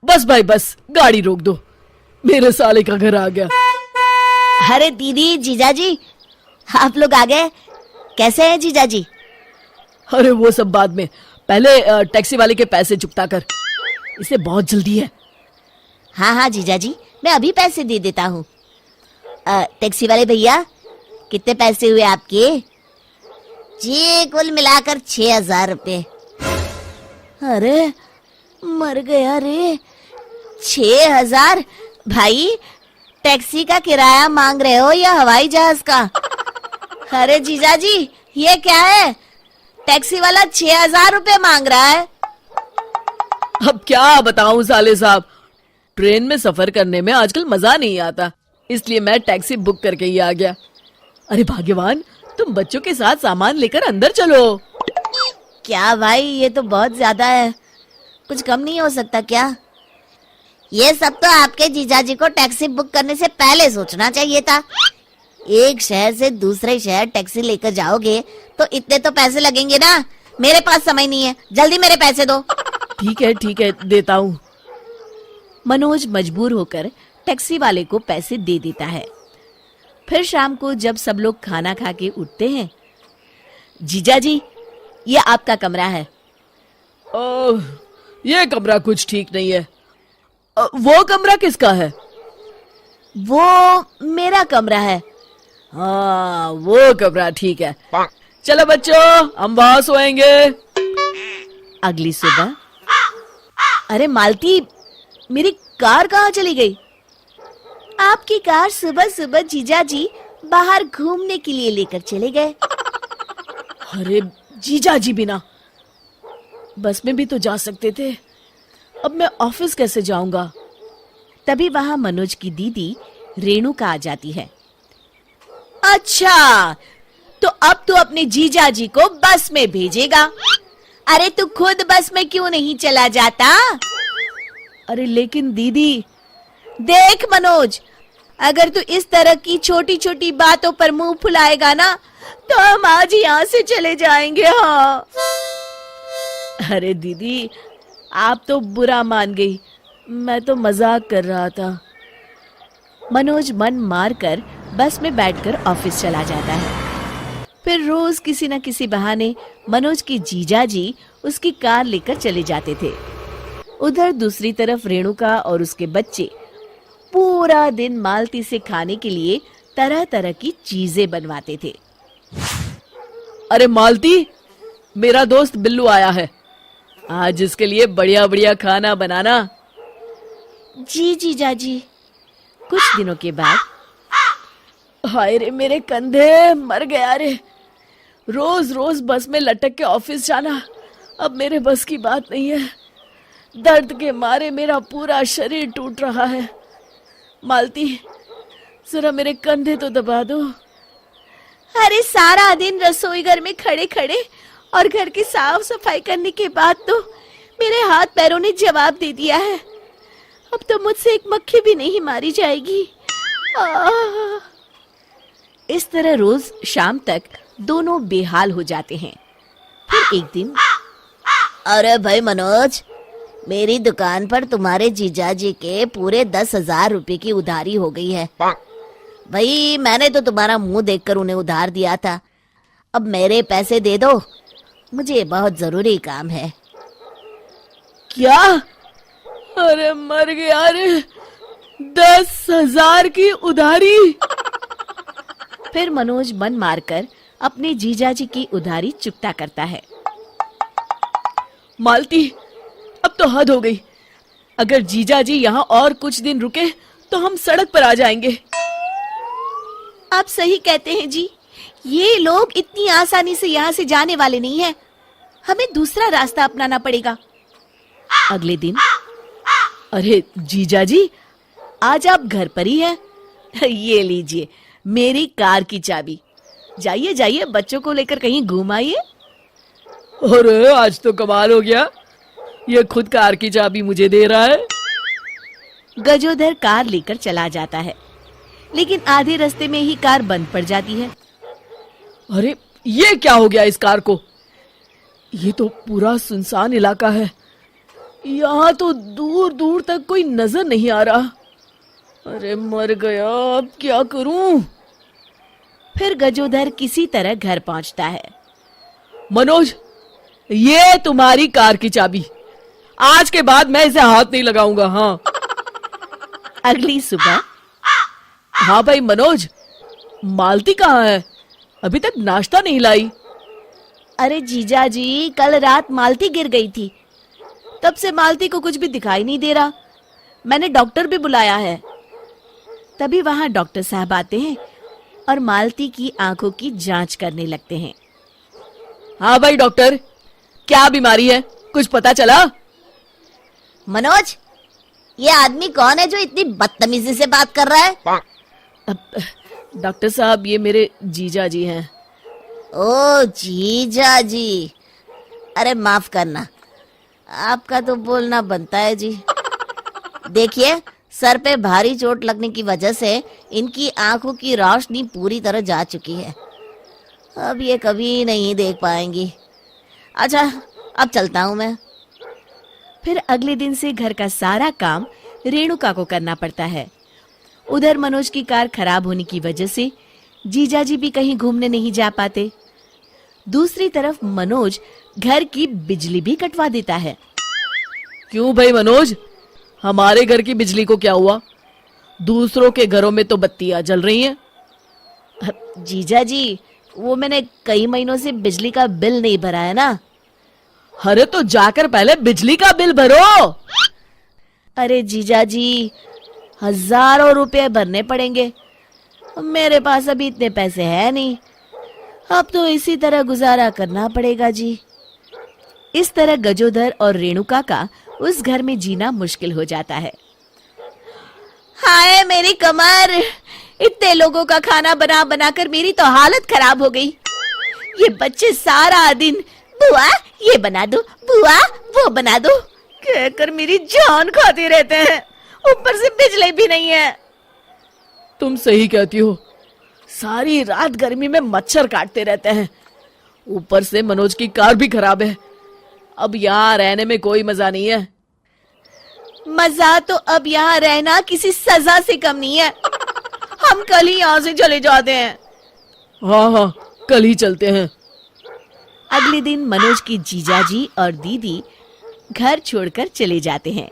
बस भाई बस, गाड़ी रोक दो, मेरे साले का घर आ गया। अरे दीदी, जीजाजी, आप लोग आ गए। कैसे हैं जीजाजी? अरे वो सब बाद में, पहले टैक्सी वाले के पैसे चुकता कर, इसे बहुत जल्दी है। हाँ हाँ जीजाजी, मैं अभी पैसे दे देता हूँ। टैक्सी वाले भैया, कितने पैसे हुए आपके? जी कुल मिलाकर 6,000 रुपए। अरे मर गया रे, 6,000? भाई टैक्सी का किराया मांग रहे हो या हवाई जहाज का? अरे जीजाजी, ये क्या है? टैक्सी वाला 6,000 रुपए मांग रहा है। अब क्या बताऊं साले साहब, ट्रेन में सफर करने में आजकल मजा नहीं आता, इसलिए मैं टैक्सी बुक करके ही आ गया। अरे भाग्यवान, तुम बच्चों के साथ सामान लेकर अंदर चलो। क्या भाई, ये तो बहुत ज्यादा है, कुछ कम नहीं हो सकता क्या? ये सब तो आपके जीजाजी को टैक्सी बुक करने से पहले सोचना चाहिए था। एक शहर से दूसरे शहर टैक्सी लेकर जाओगे तो इतने तो पैसे लगेंगे ना। मेरे पास समय नहीं है, जल्दी मेरे पैसे दो। ठीक है देता हूँ। मनोज मजबूर होकर टैक्सी वाले को पैसे दे देता है। फिर शाम को जब सब लोग खाना खा के उठते हैं, जीजाजी, ये आपका कमरा है। ओह, ये कमरा कुछ ठीक नहीं है। वो कमरा किसका है? वो मेरा कमरा है। हाँ, वो कमरा ठीक है। चलो बच्चों, हम वहां सोएंगे। अगली सुबह, अरे मालती, मेरी कार कहाँ चली गई? आपकी कार सुबह सुबह जीजाजी बाहर घूमने के लिए लेकर चले गए। अरे जीजाजी बिना बस में भी तो जा सकते थे, अब मैं ऑफिस कैसे जाऊंगा? तभी वहां मनोज की दीदी रेणुका आ जाती है। अच्छा, तो अब तू अपने जीजाजी को बस में भेजेगा? अरे तू खुद बस में क्यों नहीं चला जाता? अरे लेकिन दीदी। देख मनोज, अगर तू इस तरह की छोटी छोटी बातों पर मुंह फुलाएगा ना, तो हम आज यहाँ से चले जाएंगे। हाँ। अरे दीदी, आप तो बुरा मान गई, मैं तो मजाक कर रहा था। मनोज मन मार कर बस में बैठकर ऑफिस चला जाता है। फिर रोज किसी न किसी बहाने मनोज के जीजाजी उसकी कार लेकर चले जाते थे। उधर दूसरी तरफ रेणुका और उसके बच्चे पूरा दिन मालती से खाने के लिए तरह तरह की चीजें बनवाते थे। अरे मालती, मेरा दोस्त बिल्लू आया है, आज इसके लिए बढ़िया बढ़िया खाना बनाना। जी जीजाजी। कुछ दिनों के बाद, हाय रे मेरे कंधे, मर गया रे, रोज रोज बस में लटक के ऑफिस जाना अब मेरे बस की बात नहीं है। दर्द के मारे मेरा पूरा शरीर टूट रहा है। मालती, जरा मेरे कंधे तो दबा दो। अरे सारा दिन रसोई घर में खड़े खड़े और घर की साफ सफाई करने के बाद तो मेरे हाथ पैरों ने जवाब दे दिया है। अब तो मुझसे एक मक्खी भी नहीं मारी जाएगी। इस तरह रोज शाम तक दोनों बेहाल हो जाते हैं। फिर एक दिन, अरे भाई मनोज, मेरी दुकान पर तुम्हारे जीजाजी के पूरे 10,000 रुपए की उधारी हो गई है। भाई मैंने तो तुम्हारा मुंह देखकर उन्हें उधार दिया था, अब मेरे पैसे दे दो, मुझे बहुत जरूरी काम है। क्या? अरे मर गया रे, 10,000 की उधारी। फिर मनोज मन मारकर अपने जीजाजी की उधारी चुकता करता है। मालती, अब तो हद हो गई, अगर जीजाजी यहाँ और कुछ दिन रुके तो हम सड़क पर आ जाएंगे। आप सही कहते हैं जी, ये लोग इतनी आसानी से यहाँ से जाने वाले नहीं हैं, हमें दूसरा रास्ता अपनाना पड़ेगा। अगले दिन, अरे जीजाजी, आज आप घर पर ही हैं? ये लीजिए मेरी कार की चाबी, जाइए जाइए बच्चों को लेकर कहीं घूम आइए। अरे आज तो कमाल हो गया, ये खुद कार की चाबी मुझे दे रहा है। गजोधर कार लेकर चला जाता है, लेकिन आधे रास्ते में ही कार बंद पड़ जाती है। अरे ये क्या हो गया इस कार को? ये तो पूरा सुनसान इलाका है, यहाँ तो दूर दूर तक कोई नजर नहीं आ रहा। अरे मर गया, अब क्या करूं? फिर गजोधर किसी तरह घर पहुंचता है। मनोज, ये तुम्हारी कार की चाबी। आज के बाद मैं इसे हाथ नहीं लगाऊंगा। हाँ। अगली सुबह। हाँ भाई मनोज, मालती कहाँ है? अभी तक नाश्ता नहीं लाई। अरे जीजा जी, कल रात मालती गिर गई थी। तब से मालती को कुछ भी दिखाई नहीं दे रहा। मैंने डॉक्टर भी बुलाया है। तभी वहां डॉक्टर साहब आते हैं और मालती की आंखों की जांच करने लगते हैं। हाँ भाई डॉक्टर, क्या बीमारी है, कुछ पता चला? मनोज, ये आदमी कौन है जो इतनी बदतमीजी से बात कर रहा है? डॉक्टर साहब, ये मेरे जीजा जी हैं। ओ जीजा जी, अरे माफ करना, आपका तो बोलना बनता है जी। देखिए, सर पे भारी चोट लगने की वजह से इनकी आंखों की रोशनी पूरी तरह जा चुकी है। अब ये कभी नहीं देख पाएंगी। अच्छा, अब चलता हूं मैं। फिर अगले दिन से घर का सारा काम रेणुका को करना पड़ता है। उधर मनोज की कार खराब होने की वजह से जीजाजी भी कहीं घूमने नहीं जा पाते। दूसरी तरफ मनोज घर की बिजली भी कटवा देता है। क्यों भाई मनोज, हमारे घर की बिजली को क्या हुआ? दूसरों के घरों में तो बत्तियां जल रही हैं। जीजा जी, वो मैंने कई महीनों से बिजली का बिल नहीं भरा है ना। अरे तो जाकर पहले बिजली का बिल भरो। अरे जीजा जी, हजारों रुपए भरने पड़ेंगे। मेरे पास अभी इतने पैसे हैं नहीं। अब तो इसी तरह गुजारा करना पड़ेगा जी। इस तरह गजोधर और रेणुका का उस घर में जीना मुश्किल हो जाता है। हाय मेरी कमर, इतने लोगों का खाना बना बना कर मेरी तो हालत खराब हो गई। ये बच्चे सारा दिन बुआ ये बना दो, बुआ वो बना दो कहकर मेरी जान खाते रहते हैं। ऊपर से बिजली भी नहीं है। तुम सही कहती हो, सारी रात गर्मी में मच्छर काटते रहते हैं। ऊपर से मनोज की कार भी खराब है। अब यहाँ रहने में कोई मजा नहीं है। मजा तो अब यहाँ रहना किसी सजा से कम नहीं है। हम कल ही यहाँ से चले जाते हैं। हाँ हाँ, कल ही चलते हैं। अगले दिन मनोज की जीजाजी और दीदी घर छोड़कर चले जाते हैं।